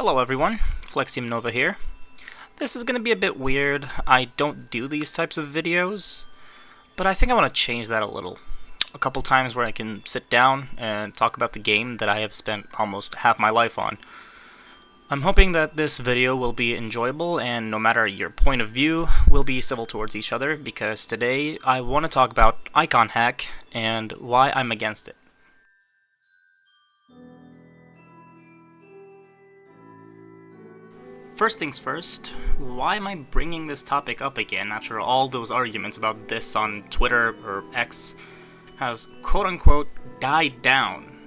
Hello everyone, Flexium Nova here. This is going to be a bit weird. I don't do these types of videos, but I think I want to change that a little. A couple times where I can sit down and talk about the game that I have spent almost half my life on. I'm hoping that this video will be enjoyable and no matter your point of view, we'll be civil towards each other because today I want to talk about Icon Hack and why I'm against it. First things first, why am I bringing this topic up again after all those arguments about this on Twitter or X has quote-unquote died down?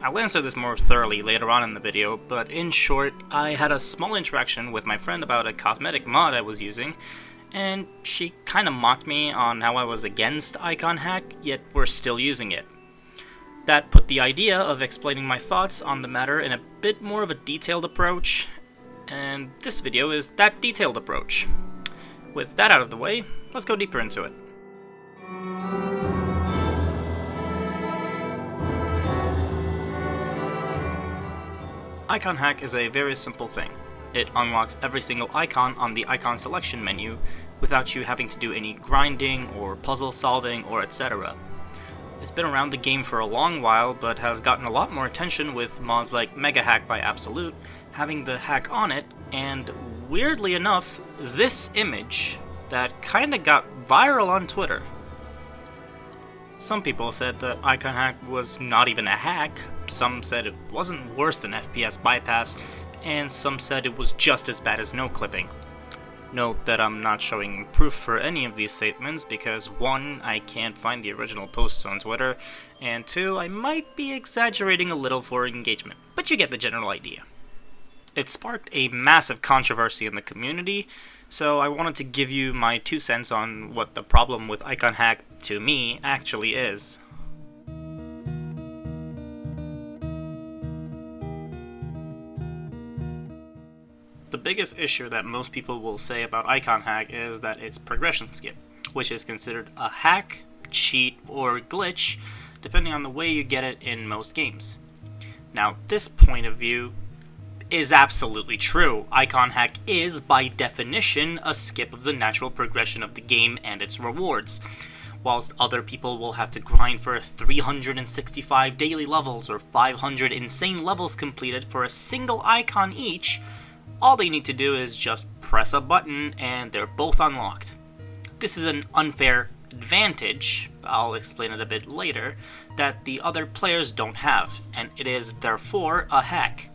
I'll answer this more thoroughly later on in the video, but in short, I had a small interaction with my friend about a cosmetic mod I was using, and she kinda mocked me on how I was against Icon Hack, yet we're still using it. That put the idea of explaining my thoughts on the matter in a bit more of a detailed approach, and this video is that detailed approach. With that out of the way, let's go deeper into it. Icon Hack is a very simple thing. It unlocks every single icon on the icon selection menu without you having to do any grinding or puzzle solving or etc. It's been around the game for a long while, but has gotten a lot more attention with mods like Mega Hack by Absolute having the hack on it, and weirdly enough, this image that kinda got viral on Twitter. Some people said that Icon Hack was not even a hack, some said it wasn't worse than FPS bypass, and some said it was just as bad as no clipping. Note that I'm not showing proof for any of these statements because 1, I can't find the original posts on Twitter, and 2, I might be exaggerating a little for engagement, but you get the general idea. It sparked a massive controversy in the community, so I wanted to give you my 2 cents on what the problem with Icon Hack, to me, actually is. The biggest issue that most people will say about Icon Hack is that it's progression skip, which is considered a hack, cheat, or glitch, depending on the way you get it in most games. Now, this point of view is absolutely true. Icon Hack is, by definition, a skip of the natural progression of the game and its rewards. Whilst other people will have to grind for 365 daily levels or 500 insane levels completed for a single icon each, all they need to do is just press a button and they're both unlocked. This is an unfair advantage, I'll explain it a bit later, that the other players don't have, and it is therefore a hack.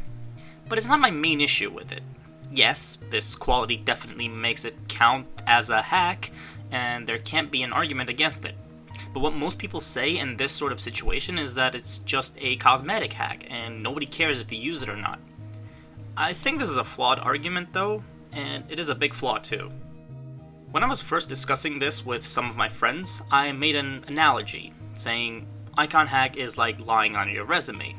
But it's not my main issue with it. Yes, this quality definitely makes it count as a hack, and there can't be an argument against it. But what most people say in this sort of situation is that it's just a cosmetic hack, and nobody cares if you use it or not. I think this is a flawed argument though, and it is a big flaw too. When I was first discussing this with some of my friends, I made an analogy, saying Icon Hack is like lying on your resume.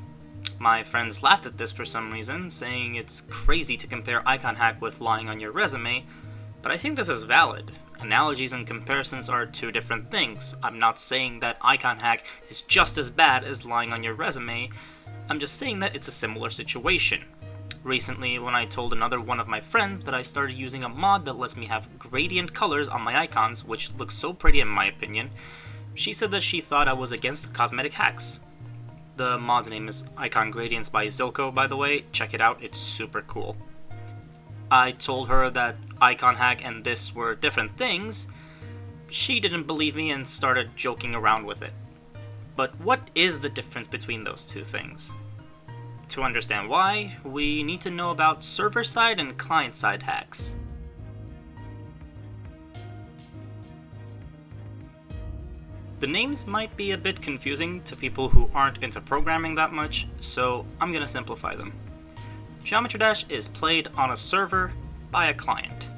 My friends laughed at this for some reason, saying it's crazy to compare Icon Hack with lying on your resume, but I think this is valid. Analogies and comparisons are 2 different things. I'm not saying that Icon Hack is just as bad as lying on your resume, I'm just saying that it's a similar situation. Recently, when I told another one of my friends that I started using a mod that lets me have gradient colors on my icons, which looks so pretty in my opinion, she said that she thought I was against cosmetic hacks. The mod's name is Icon Gradients by Zilko, by the way. Check it out, it's super cool. I told her that Icon Hack and this were different things. She didn't believe me and started joking around with it. But what is the difference between those 2 things? To understand why, we need to know about server-side and client-side hacks. The names might be a bit confusing to people who aren't into programming that much, so I'm gonna simplify them. Geometry Dash is played on a server by a client.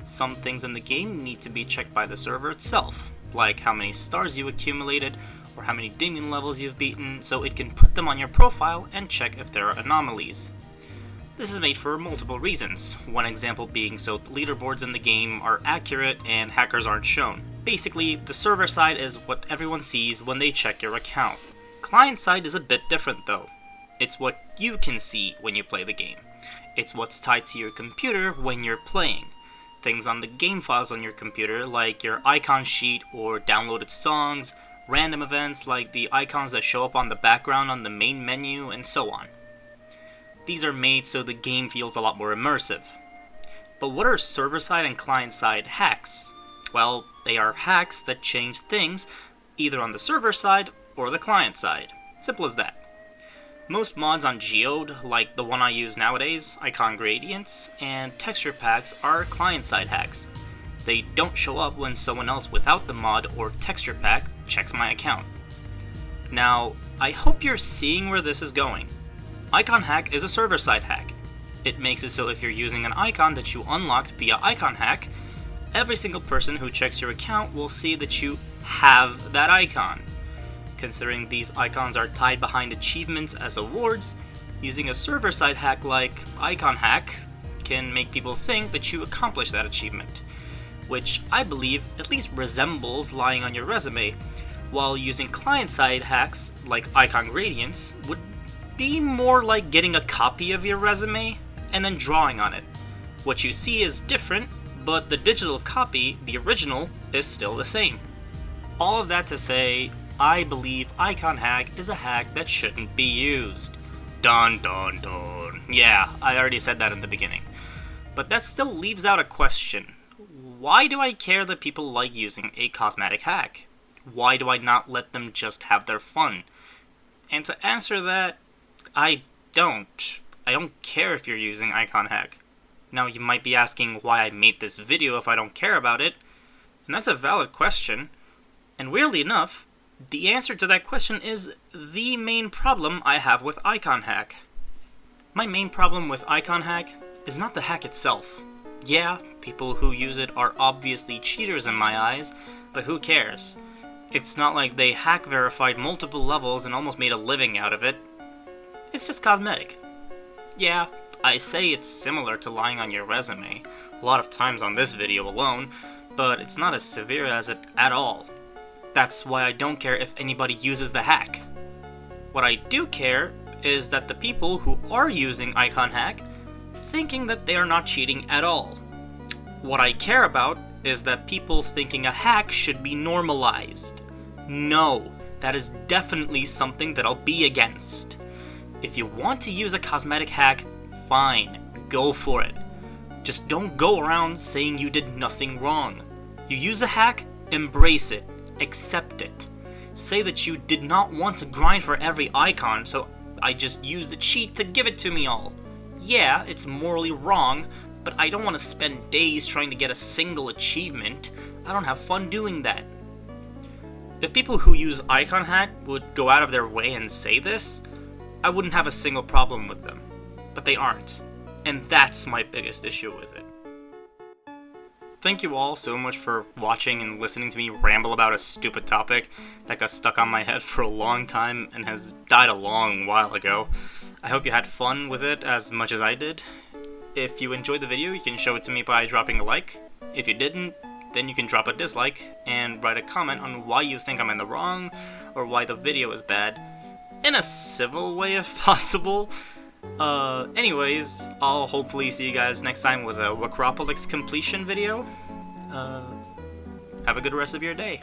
Some things in the game need to be checked by the server itself, like how many stars you accumulated, or how many demon levels you've beaten, so it can put them on your profile and check if there are anomalies. This is made for multiple reasons, one example being so the leaderboards in the game are accurate and hackers aren't shown. Basically, the server side is what everyone sees when they check your account. Client side is a bit different though. It's what you can see when you play the game. It's what's tied to your computer when you're playing. Things on the game files on your computer, like your icon sheet or downloaded songs, random events like the icons that show up on the background on the main menu, and so on. These are made so the game feels a lot more immersive. But what are server-side and client-side hacks? Well, they are hacks that change things either on the server side or the client side. Simple as that. Most mods on Geode, like the one I use nowadays, Icon Gradients, and texture packs are client-side hacks. They don't show up when someone else without the mod or texture pack checks my account. Now, I hope you're seeing where this is going. Icon Hack is a server-side hack. It makes it so if you're using an icon that you unlocked via Icon Hack, every single person who checks your account will see that you have that icon. Considering these icons are tied behind achievements as awards, using a server-side hack like Icon Hack can make people think that you accomplished that achievement, which I believe at least resembles lying on your resume, while using client-side hacks like Icon Gradients would be more like getting a copy of your resume and then drawing on it. What you see is different, but the digital copy, the original, is still the same. All of that to say, I believe Icon Hack is a hack that shouldn't be used. Dun dun dun. Yeah, I already said that in the beginning. But that still leaves out a question. Why do I care that people like using a cosmetic hack? Why do I not let them just have their fun? And to answer that, I don't. I don't care if you're using Icon Hack. Now you might be asking why I made this video if I don't care about it, and that's a valid question. And weirdly enough, the answer to that question is the main problem I have with Icon Hack. My main problem with Icon Hack is not the hack itself. Yeah, people who use it are obviously cheaters in my eyes, but who cares? It's not like they hack verified multiple levels and almost made a living out of it. It's just cosmetic. Yeah, I say it's similar to lying on your resume, a lot of times on this video alone, but it's not as severe as it at all. That's why I don't care if anybody uses the hack. What I do care is that the people who are using Icon Hack thinking that they are not cheating at all. What I care about is that people thinking a hack should be normalized. No, that is definitely something that I'll be against. If you want to use a cosmetic hack, fine, go for it. Just don't go around saying you did nothing wrong. You use a hack, embrace it, accept it. Say that you did not want to grind for every icon, so I just used a cheat to give it to me all. Yeah, it's morally wrong, but I don't want to spend days trying to get a single achievement. I don't have fun doing that. If people who use Icon Hack would go out of their way and say this, I wouldn't have a single problem with them. But they aren't. And that's my biggest issue with it. Thank you all so much for watching and listening to me ramble about a stupid topic that got stuck on my head for a long time and has died a long while ago. I hope you had fun with it as much as I did. If you enjoyed the video, you can show it to me by dropping a like. If you didn't, then you can drop a dislike and write a comment on why you think I'm in the wrong or why the video is bad. In a civil way if possible. Anyways, I'll hopefully see you guys next time with a Wacropolis completion video. Have a good rest of your day.